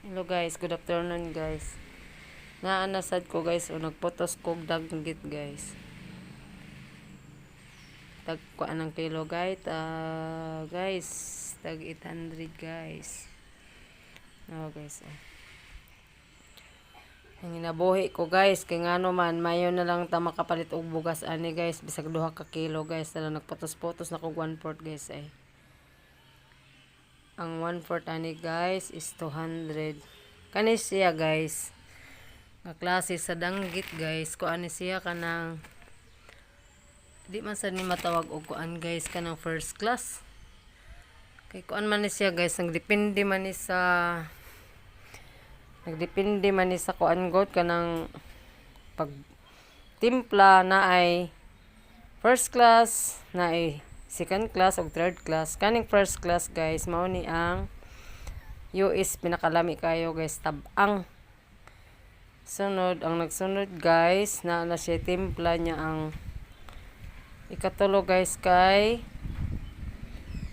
Hello guys, good afternoon guys. Naanasad ko guys o nagpotos kog daggit guys. Tag kuan ng kilo guys. Guys, tag 800 guys. No guys. Ang inabuhi ko guys kay ngano man mayo na lang ta makapalit og bugas ani guys bisag 2 ka kilo guys na nagpotos-potos na kog 1/4 guys ay. Ang 1/4 ani guys is 200. Kani siya guys. Nga klase sa danggit guys. Kuan ni siya kanang di man sa ni matawag og kuan guys kanang first class. Kay kuan man ni siya guys, nagdepende man ni sa kuan god kanang pag timpla na ay first class, na ay second class ug third class. Kaning first class guys mao ni ang US pinakalami kayo guys, tabang. Sunod, ang nagsunod guys, na siya timpla niya ang ikatulo guys kay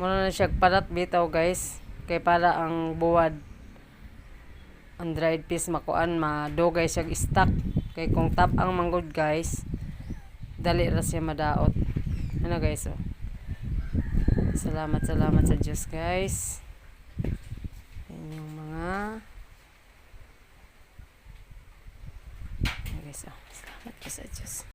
muna na siya palat bitaw guys. Kay para ang buwad, ang dried fish makuan, madugay siya stock. Kay kung tabang manggod guys, dali ra siya madaot. Ano guys oh. Salamat sa Diyos guys. Yung mga guys, salamat po sa Diyos.